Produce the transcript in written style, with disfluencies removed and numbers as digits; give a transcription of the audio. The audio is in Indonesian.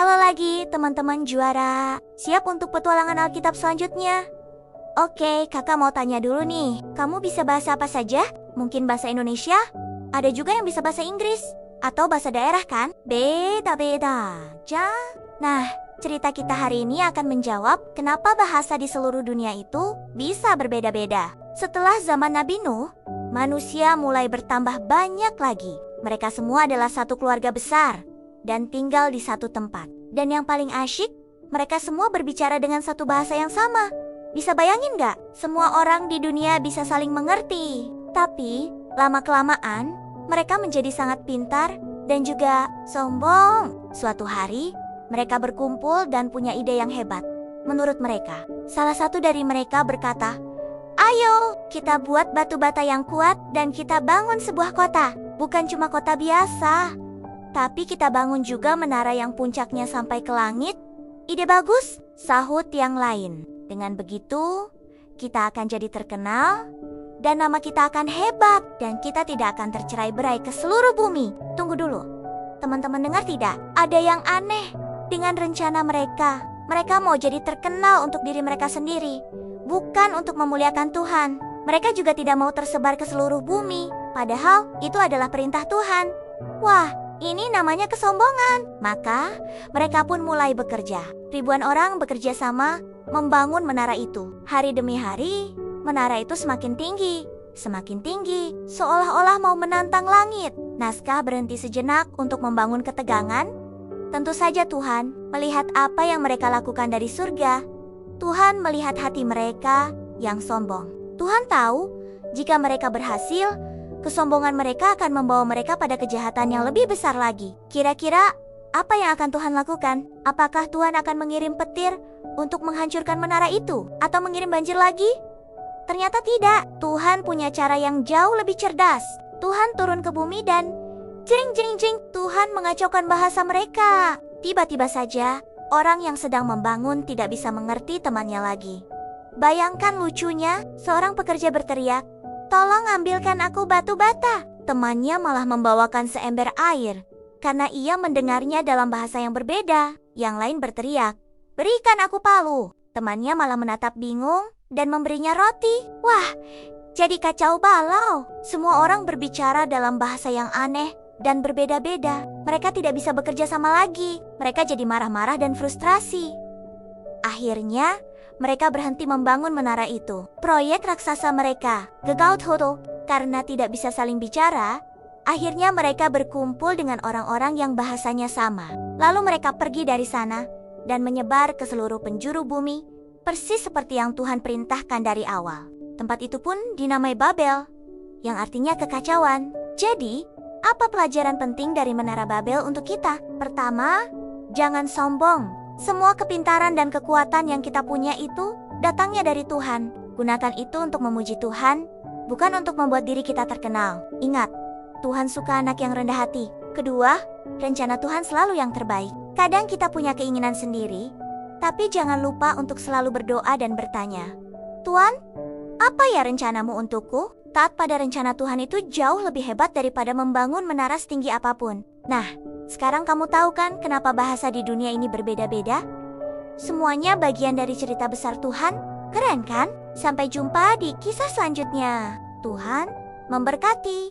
Halo lagi teman-teman juara. Siap untuk petualangan Alkitab selanjutnya? Oke, kakak mau tanya dulu nih. Kamu bisa bahasa apa saja? Mungkin bahasa Indonesia? Ada juga yang bisa bahasa Inggris atau bahasa daerah kan? Beda-beda aja. Nah, cerita kita hari ini akan menjawab kenapa bahasa di seluruh dunia itu bisa berbeda-beda. Setelah zaman Nabi Nuh, manusia mulai bertambah banyak lagi. Mereka semua adalah satu keluarga besar dan tinggal di satu tempat. Dan yang paling asyik, mereka semua berbicara dengan satu bahasa yang sama. Bisa bayangin gak? Semua orang di dunia bisa saling mengerti. Tapi, lama-kelamaan, mereka menjadi sangat pintar dan juga sombong. Suatu hari, mereka berkumpul dan punya ide yang hebat. Menurut mereka, salah satu dari mereka berkata, "Ayo, kita buat batu bata yang kuat dan kita bangun sebuah kota. Bukan cuma kota biasa, tapi kita bangun juga menara yang puncaknya sampai ke langit." "Ide bagus," sahut yang lain. "Dengan begitu, kita akan jadi terkenal dan nama kita akan hebat dan kita tidak akan tercerai-berai ke seluruh bumi." Tunggu dulu. Teman-teman dengar tidak? Ada yang aneh dengan rencana mereka. Mereka mau jadi terkenal untuk diri mereka sendiri, bukan untuk memuliakan Tuhan. Mereka juga tidak mau tersebar ke seluruh bumi, padahal itu adalah perintah Tuhan. Wah, ini namanya kesombongan. Maka mereka pun mulai bekerja. Ribuan orang bekerja sama membangun menara itu. Hari demi hari, menara itu semakin tinggi, seolah-olah mau menantang langit. Naskah berhenti sejenak untuk membangun ketegangan. Tentu saja Tuhan melihat apa yang mereka lakukan dari surga. Tuhan melihat hati mereka yang sombong. Tuhan tahu jika mereka berhasil, kesombongan mereka akan membawa mereka pada kejahatan yang lebih besar lagi. Kira-kira apa yang akan Tuhan lakukan? Apakah Tuhan akan mengirim petir untuk menghancurkan menara itu? Atau mengirim banjir lagi? Ternyata tidak. Tuhan punya cara yang jauh lebih cerdas. Tuhan turun ke bumi dan jering-jering, Tuhan mengacaukan bahasa mereka. Tiba-tiba saja, orang yang sedang membangun tidak bisa mengerti temannya lagi. Bayangkan lucunya, seorang pekerja berteriak, "Tolong ambilkan aku batu bata." Temannya malah membawakan seember air. Karena ia mendengarnya dalam bahasa yang berbeda, yang lain berteriak, "Berikan aku palu." Temannya malah menatap bingung dan memberinya roti. Wah, jadi kacau balau. Semua orang berbicara dalam bahasa yang aneh dan berbeda-beda. Mereka tidak bisa bekerja sama lagi. Mereka jadi marah-marah dan frustrasi. Akhirnya, mereka berhenti membangun menara itu. Proyek raksasa mereka gagal total karena tidak bisa saling bicara. Akhirnya mereka berkumpul dengan orang-orang yang bahasanya sama. Lalu mereka pergi dari sana dan menyebar ke seluruh penjuru bumi, persis seperti yang Tuhan perintahkan dari awal. Tempat itu pun dinamai Babel, yang artinya kekacauan. Jadi, apa pelajaran penting dari Menara Babel untuk kita? Pertama, jangan sombong. Semua kepintaran dan kekuatan yang kita punya itu datangnya dari Tuhan. Gunakan itu untuk memuji Tuhan, bukan untuk membuat diri kita terkenal. Ingat, Tuhan suka anak yang rendah hati. Kedua, rencana Tuhan selalu yang terbaik. Kadang kita punya keinginan sendiri, tapi jangan lupa untuk selalu berdoa dan bertanya, "Tuhan, apa ya rencanamu untukku?" Taat pada rencana Tuhan itu jauh lebih hebat daripada membangun menara setinggi apapun. Nah, sekarang kamu tahu kan kenapa bahasa di dunia ini berbeda-beda? Semuanya bagian dari cerita besar Tuhan. Keren kan? Sampai jumpa di kisah selanjutnya. Tuhan memberkati.